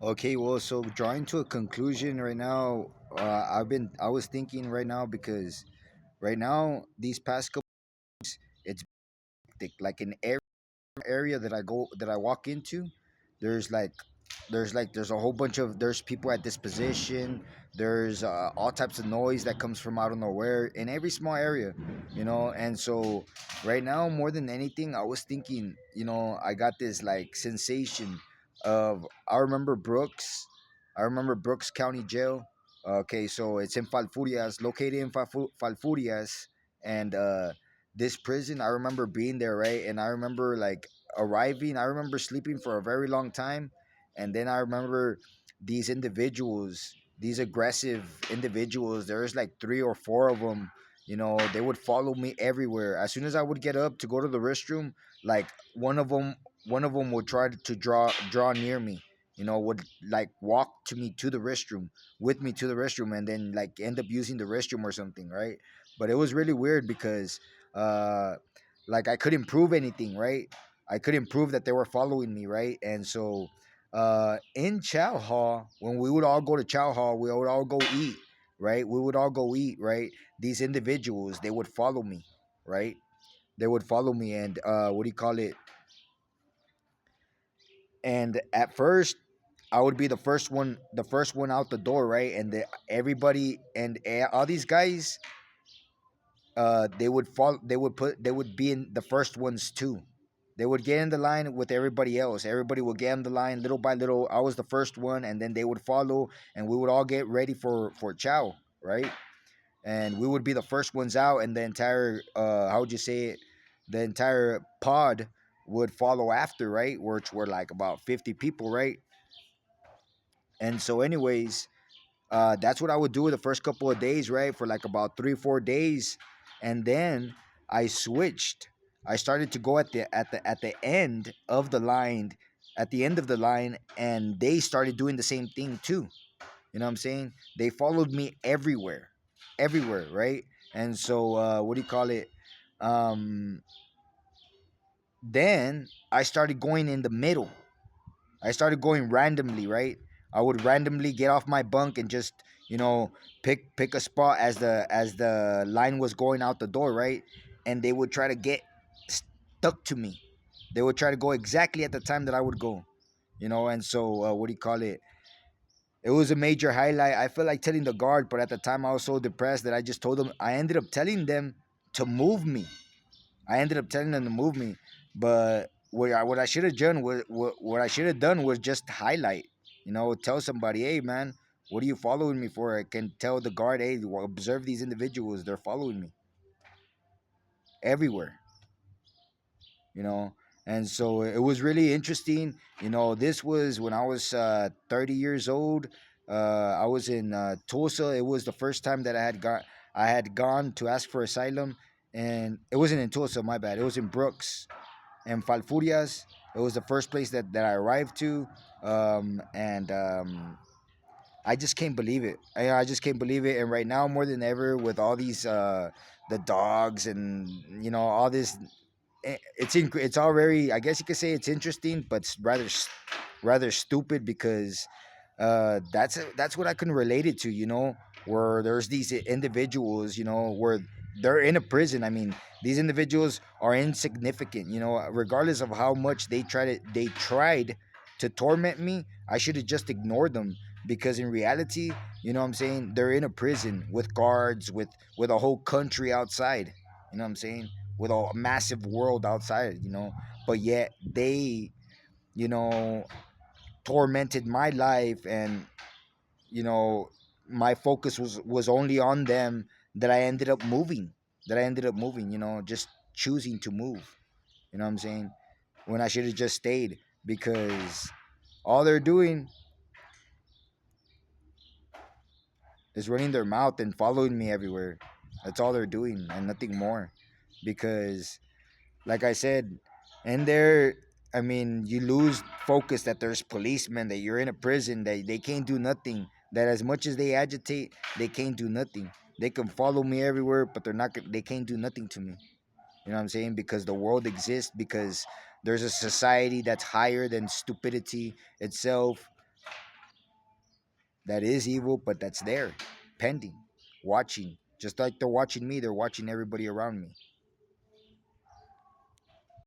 Okay, well, so drawing to a conclusion right now, I was thinking right now because right now these past couple it's hectic. Like in every area that I walk into, there's like there's a whole bunch of there's people at this position. There's all types of noise that comes from out of nowhere in every small area, And so right now, more than anything, I was thinking, I got this like sensation of I remember Brooks County Jail. Okay, so it's in Falfurias, located in Falfurias, and this prison. I remember being there, right, and I remember like arriving. I remember sleeping for a very long time, and then I remember these aggressive individuals. There's like three or four of them. They would follow me everywhere. As soon as I would get up to go to the restroom, like one of them, one of them would try to draw near me. Would like walk to me to the restroom with me to the restroom, and then like end up using the restroom or something, right? But it was really weird because uh like I couldn't prove anything, right? I couldn't prove that they were following me, right? And so in Chow Hall, when we would all go to Chow Hall, we would all go eat, right? We would all go eat, right? These individuals, they would follow me, right? They would follow me, and what do you call it? And at first, I would be the first one out the door, right? And everybody and all these guys, they would fall they would be in the first ones too. They would get in the line with everybody else. Everybody would get in the line little by little. I was the first one, and then they would follow, and we would all get ready for chow, right? And we would be the first ones out, and the entire how would you say it, the entire pod would follow after, right? Which were like about 50 people, right? And so anyways, that's what I would do the first couple of days, right? For like about 3 4 days, and then I switched. I started to go at the end of the line, and they started doing the same thing too. You know what I'm saying? They followed me everywhere, everywhere, right? And so what do you call it? Um, then I started going in the middle. I started going randomly, right? I would randomly get off my bunk and just, you know, pick a spot as the line was going out the door, right? And they would try to get stuck to me. They would try to go exactly at the time that I would go, And so, what do you call it? It was a major highlight. I felt like telling the guard, but at the time I was so depressed that I just told them. I ended up telling them to move me. I ended up telling them to move me, but what I should have done was what I should have done was just highlight, tell somebody, hey man, what are you following me for? I can tell the guard, hey, well, observe these individuals, they're following me everywhere, you know. And so it was really interesting. This was when I was 30 years old. I was in Tulsa. It was the first time that I had gone to ask for asylum, and it wasn't in Tulsa. My bad. It was in Brooks and Falfurias. It was the first place that I arrived to, and I just can't believe it. I just can't believe it. And right now, more than ever, with all these the dogs and all this, it's all very. I guess you could say it's interesting, but it's rather stupid because that's what I can relate it to. Where there's these individuals, where they're in a prison. I mean, these individuals are insignificant. Regardless of how much they tried to torment me, I should have just ignored them because in reality, what I'm saying, they're in a prison with guards, with a whole country outside. You know what I'm saying? With a massive world outside. But yet they, you know, tormented my life, and you know my focus was only on them, that I ended up moving just choosing to move. You know what I'm saying? When I should have just stayed, because all they're doing is running their mouth and following me everywhere. That's all they're doing and nothing more. Because like I said, and there, I mean, you lose focus that there's policemen, that you're in a prison, that they can't do nothing. That as much as they agitate, they can't do nothing. They can follow me everywhere, but they can't do nothing to me. You know what I'm saying? Because the world exists, because there's a society that's higher than stupidity itself. that is evil, but that's there, pending, watching. Just like they're watching me, they're watching everybody around me.